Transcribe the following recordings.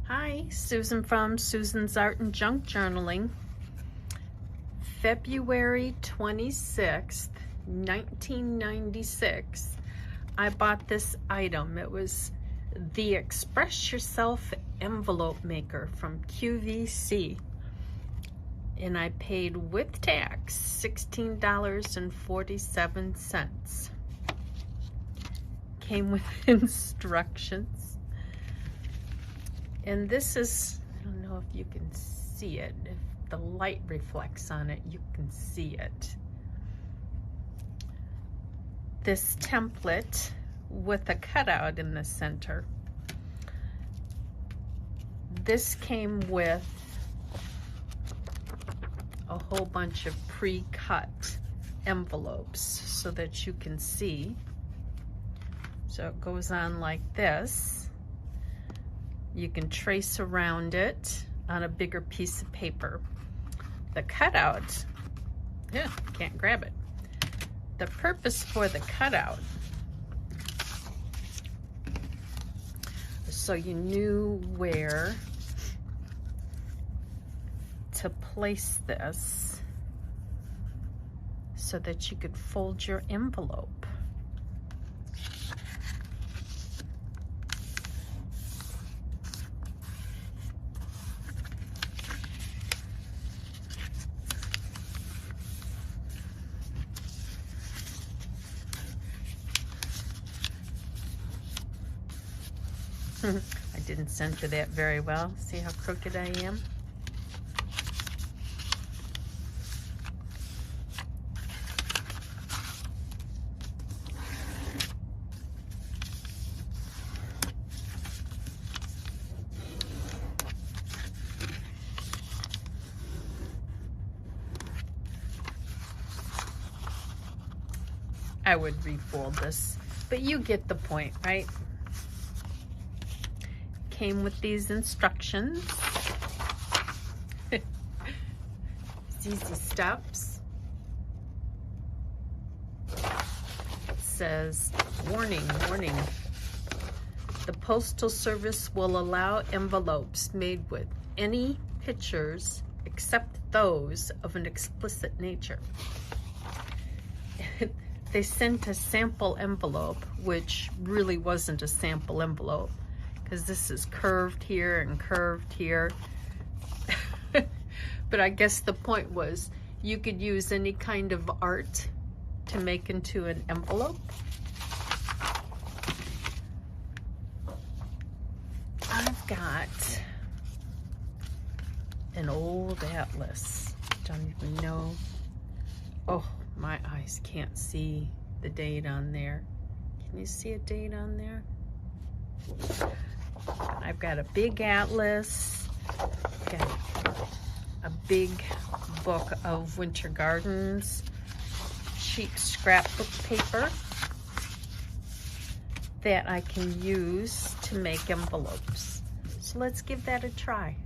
Hi, Susan from Susan's Art and Junk Journaling. February 26th, 1996, I bought this item. It was the Express Yourself envelope maker from QVC. And I paid with tax $16.47. Came with instructions. And this is, I don't know if you can see it. If the light reflects on it, you can see it. This template with a cutout in the center. This came with a whole bunch of pre-cut envelopes so that you can see. So it goes on like this. You can trace around it on a bigger piece of paper. The cutout, yeah, can't grab it. The purpose for the cutout, so you knew where to place this so that you could fold your envelope. I didn't center that very well. See how crooked I am? I would refold this, but you get the point, right? Came with these instructions. It's easy steps. It says, warning, warning. The Postal Service will allow envelopes made with any pictures except those of an explicit nature. They sent a sample envelope, which really wasn't a sample envelope, because this is curved here and curved here. But I guess the point was you could use any kind of art to make into an envelope. I've got an old atlas. Don't even know. Oh, my eyes can't see the date on there. Can you see a date on there? I've got a big atlas, got a big book of winter gardens, cheap scrapbook paper that I can use to make envelopes. So let's give that a try.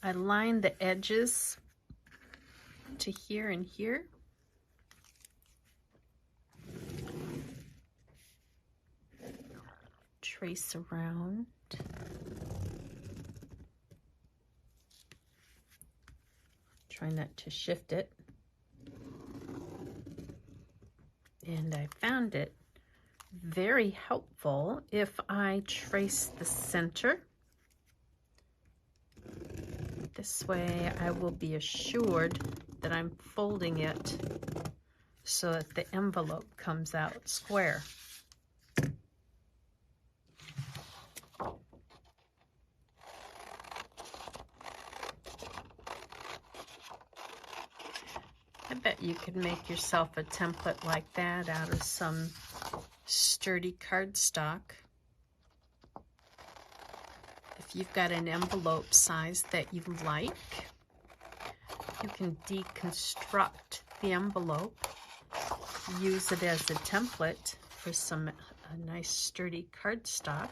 I line the edges to here and here. Trace around. Try not to shift it. And I found it very helpful if I trace the center. This way I will be assured that I'm folding it so that the envelope comes out square. I bet you could make yourself a template like that out of some sturdy cardstock. If you've got an envelope size that you like, you can deconstruct the envelope, use it as a template for a nice sturdy cardstock.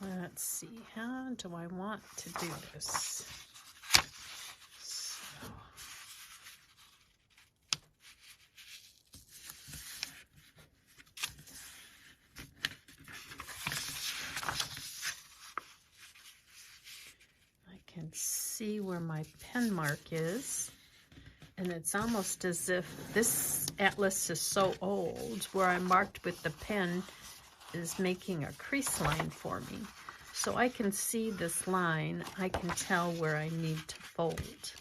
Let's see, how do I want to do this? So, I can see where my pen mark is, and it's almost as if this atlas is so old, where I marked with the pen is making a crease line for me. So I can see this line, I can tell where I need to fold.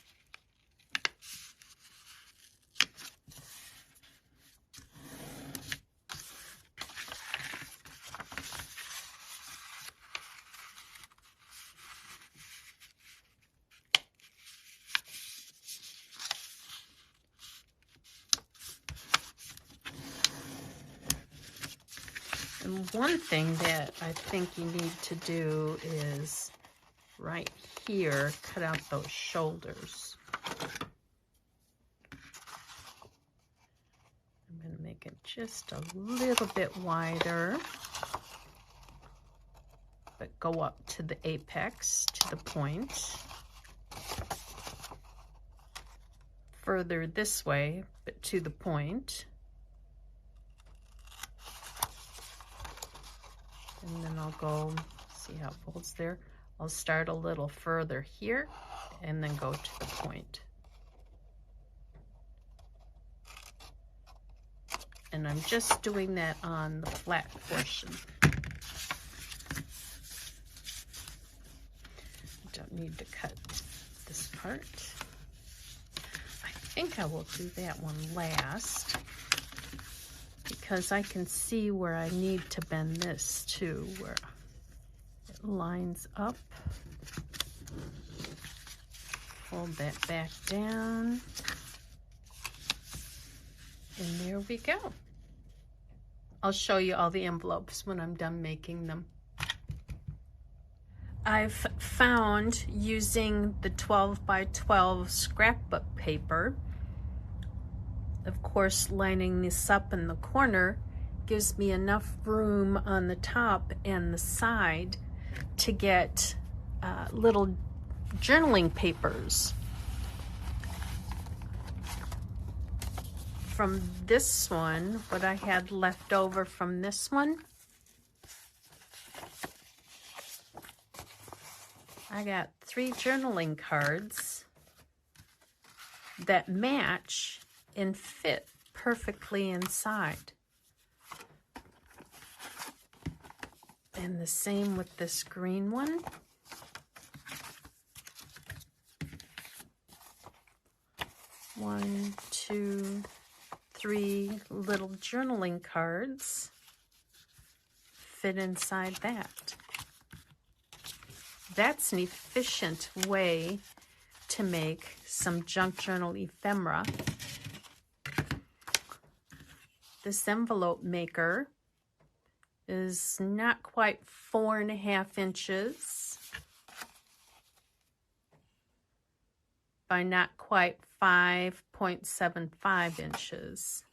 And one thing that I think you need to do is right here, cut out those shoulders. I'm going to make it just a little bit wider, but go up to the apex, to the point. Further this way, but to the point. And then I'll go, see how it folds there? I'll start a little further here and then go to the point. And I'm just doing that on the flat portion. I don't need to cut this part. I think I will do that one last, because I can see where I need to bend this too, where it lines up. Fold that back down. And there we go. I'll show you all the envelopes when I'm done making them. I've found using the 12 by 12 scrapbook paper, of course, lining this up in the corner gives me enough room on the top and the side to get little journaling papers. From this one, what I had left over from this one, I got 3 journaling cards that match and fit perfectly inside. And the same with this green one. One, two, 3 little journaling cards fit inside that. That's an efficient way to make some junk journal ephemera. This envelope maker is not quite 4.5 inches by not quite 5.75 inches.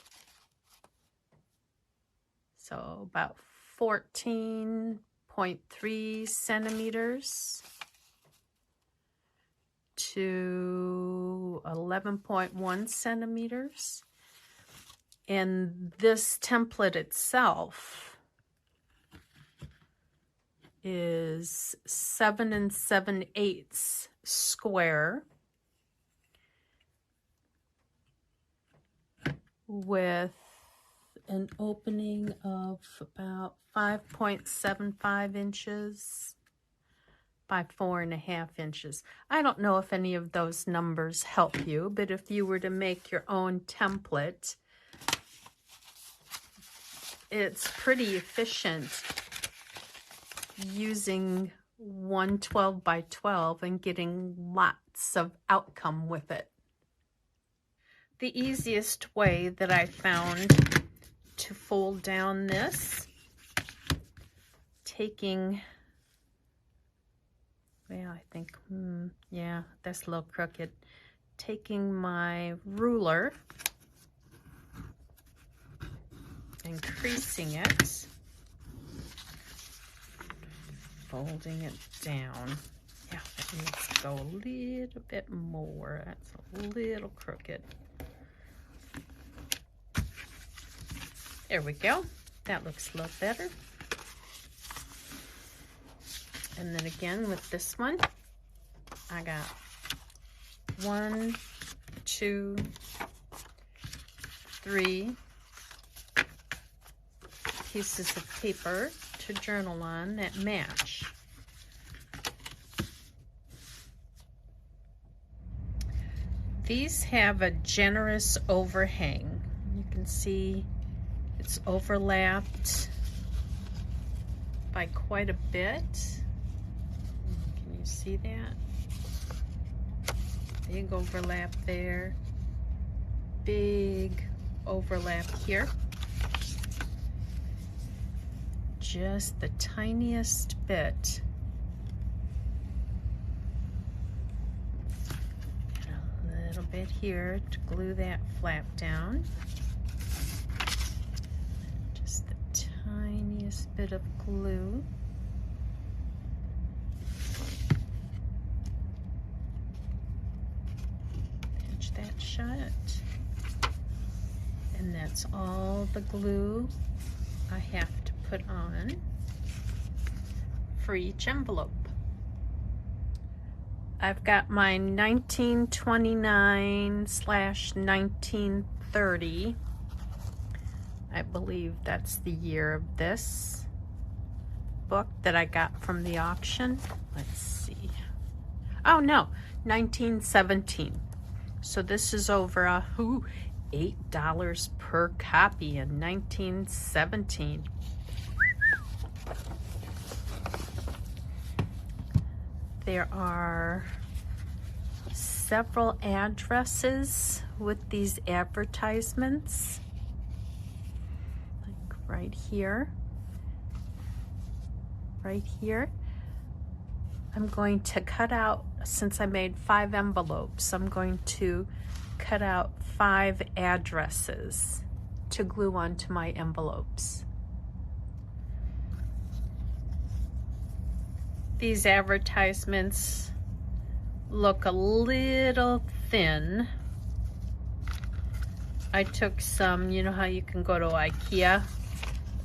So about 14.3 centimeters to 11.1 centimeters. And this template itself is 7 7/8 square with an opening of about 5.75 inches by 4.5 inches. I don't know if any of those numbers help you, but if you were to make your own template, it's pretty efficient using one 12 by 12 and getting lots of outcome with it. The easiest way that I found to fold down this, taking, well, I think, yeah, that's a little crooked. Taking my ruler and creasing it. folding it down. Yeah, that needs to go a little bit more. That's a little crooked. There we go. That looks a little better. And then again with this one, I got 1, 2, 3 pieces of paper to journal on that match. These have a generous overhang. You can see it's overlapped by quite a bit. Can you see that? Big overlap there. Big overlap here. Just the tiniest bit. A little bit here to glue that flap down. Just the tiniest bit of glue. Pinch that shut. And that's all the glue I have to put on for each envelope. I've got my 1929/1930. I believe that's the year of this book that I got from the auction. Let's see. Oh no, 1917. So this is over $8 per copy in 1917. There are several addresses with these advertisements, like right here. Right here. I'm going to cut out, since I made 5 envelopes, I'm going to cut out 5 addresses to glue onto my envelopes. These advertisements look a little thin. I took some, you know how you can go to IKEA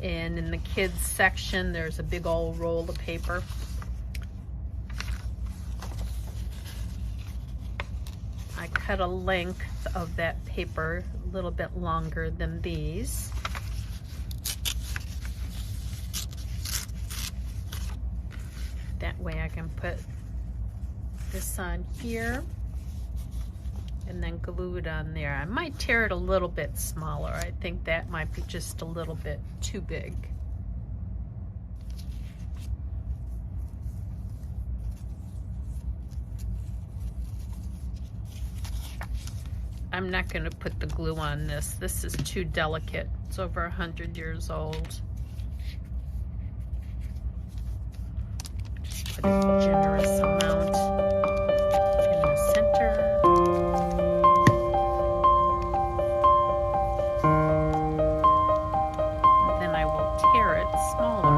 and in the kids section there's a big old roll of paper. I cut a length of that paper a little bit longer than these. That way I can put this on here and then glue it on there. I might tear it a little bit smaller. I think that might be just a little bit too big. I'm not going to put the glue on this. This is too delicate. It's over 100 years old. Just put a generous amount in the center. And then I will tear it smaller.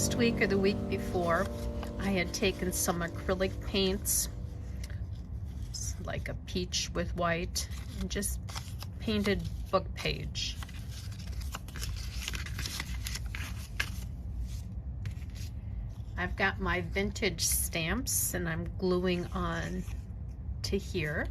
last week or the week before, I had taken some acrylic paints, like a peach with white, and just painted book page. I've got my vintage stamps and I'm gluing on to here.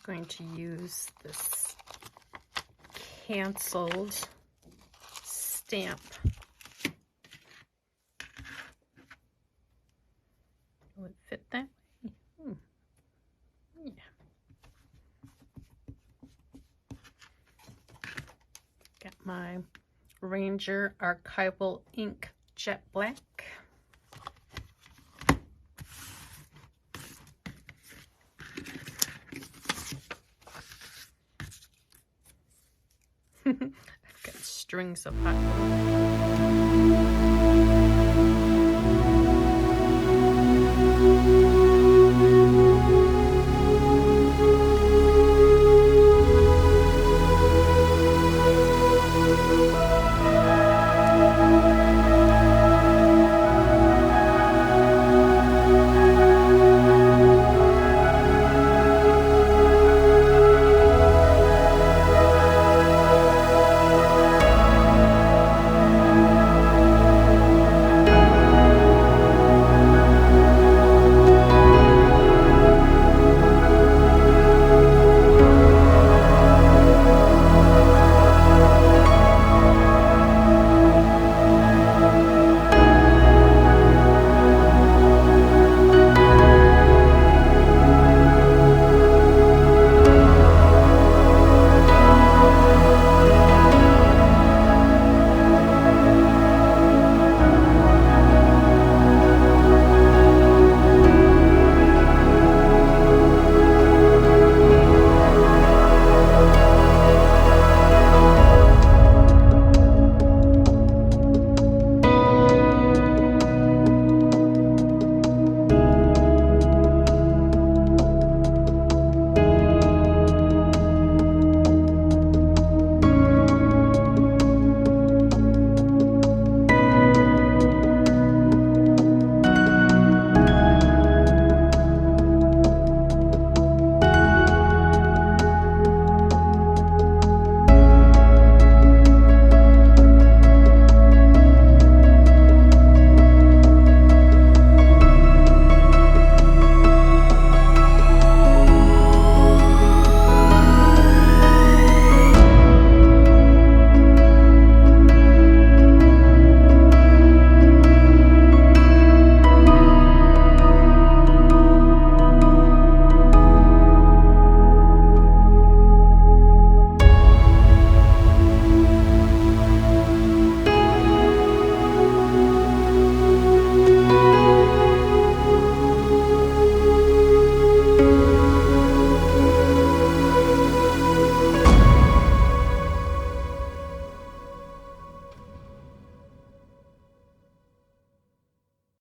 Going to use this canceled stamp. Will it fit that way? Yeah. Got my Ranger Archival Ink Jet Black. I've got strings of hot glue.